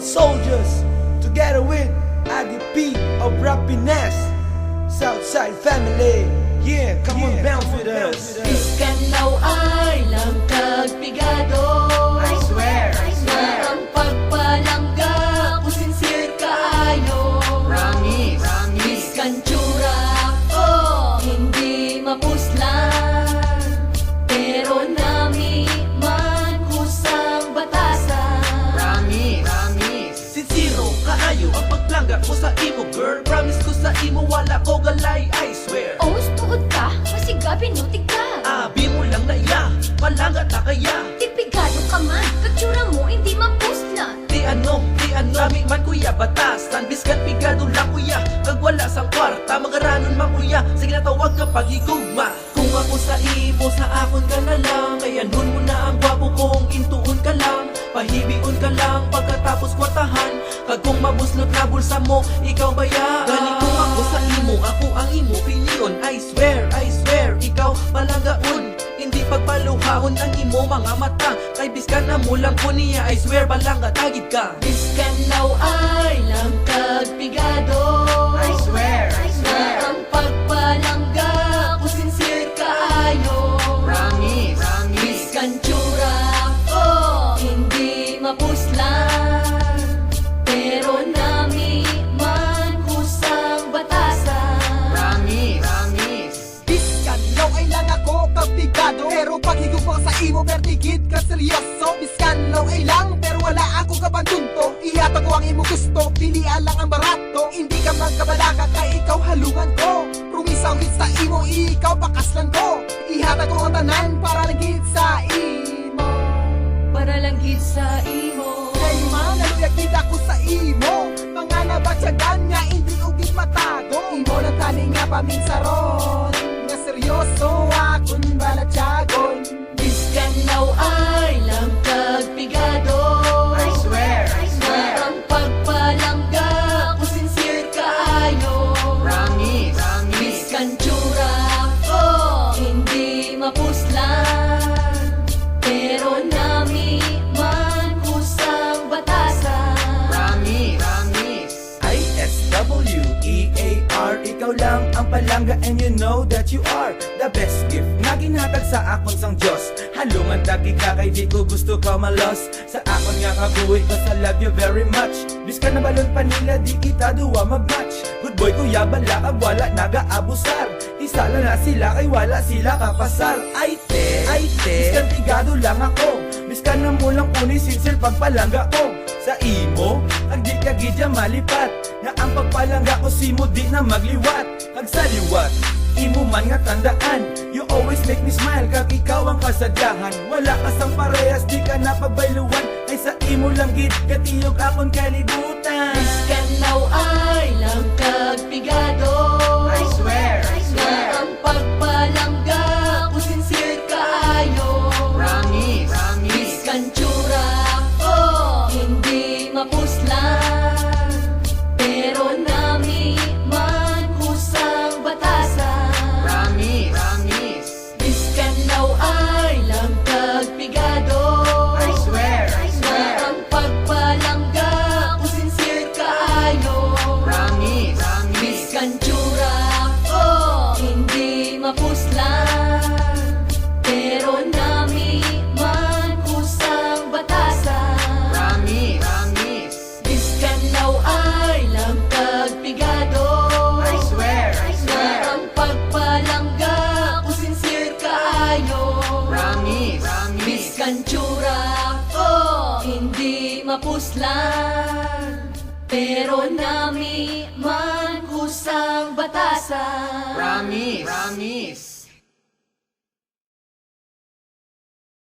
soldiers, together with IDP of Rapiness, Southside family. Yeah, come on, bounce with us. Iskanaw ay langkag pigado. I swear, I Na swear. ang pagpalangga kung sincere kaayo. Promise, promise. Iskantsura ko hindi mapuslan, pero nami man kusang batasan. Promise, promise. Sincero, kaayo ang pagplangga ko sa imo, girl. Promise ko sa imo, wala ko galay, I swear. Oh, tuod ka? Masigabin no, tigka. Abi mo lang na iya, palangga ta kaya. Tipigado ka man, katsura mo hindi mapuslan. Di ano, kami man kuya, batasan. Biskan pigado lang kuya, kag wala sa kwarta, magaranon man kuya. Sige na tawag ka pag-higugma. Kung ako sa imo, sa akon ka na lang. Kaya nun mo na ang gwapo kong intuon ka lang. Pahibion ka lang pagkatapos kwartahan. Kag kung mabuslot na bulsa mo, ikaw baya. Galing kung ako sa imo, ako ang imo opinion. I swear, ikaw palagaon. Hindi pagpaluhaon ang imo mga mata. Kay biskan na mo lang ko niya, I swear balanga tagid ka. Iskanaw ay langkag pigado. I swear, I Na swear. ang pagpalangga kung sincere kaayo. Promise, promise. Iskantsura ko hindi mapuslan, pero nami man kusang batasan. Promise, promise. Biskan, yaw ay lang ako kapigado, pero paghigugma sa imo vertigid ka seryoso. Biskan, law ay lang, pero wala ako kabantunto. Ihatag ko ang imo gusto, pilian lang ang barato. Hindi ka magkabalaka, kay ikaw halungan ko. Rumisaw hit sa imo, ikaw pakaslan ko. Ihatag ko ang tanan para lang hit sa imo. Para lang gid sa imo. Kay mga luyagid ako sa imo. Mga nabatyagan nga, hindi ugit matago. Imo lang tani nga paminsaron, nga seryoso akong balatyagon. Iskanaw ay langkag pigado. I swear, I Na swear. ang pagpalangga kung sincere kaayo. Promise, promise. Iskantsura ko hindi mapuslan, pero nami man kusang batasan. Promise, promise. ISWEAR, ikaw lang ang palangga and you know that you are the best gift na ginhatag sa akon sang Diyos. Halungan tagi ka kay di ko gusto ka malos. Sa akon nga kabuhi ko sa love you very much. Bis ka na balon pa nila di kita duwa mag-match. Good boy kuya bala kag wala naga-abusar. Isa lang na sila kay wala sila kapasar. Ay te, bis kan pigado lang ako. Bis ka na mo lang kunin sincere pagpalangga ko. Sa imo, ang di ka gidya malipat. Nga ang pagpalangga ko simo di na magliwat. Kag sa liwat, imo man nga tandaan. You always make me smile kag ikaw ang kasadyahan. Wala ka sang parehas, di ka na pagbayluwan. Ay sa imo lang gid, katiyog akon kalibutan. Iskanaw ay langkag pigado. I swear, I Na swear. ang pagpalangga kung sincere kaayo. Promise, promise. Iskantsura ko hindi mapuslan, pero nami man kusang batasan. Promise, promise. Iskanaw ay langkag pigado. I swear, I Na swear. ang pagpalangga kung sincere kaayo. Promise, promise. Iskantsura ko hindi mapuslan, pero nami man kusang batasan. Promise, promise. Iskanaw ay langkag pigado. I swear, I Na swear. ang pagpalangga kung sincere kaayo. Promise, promise. Iskantsura ko hindi mapuslan, pero nami man kusang batasan. Promise, promise.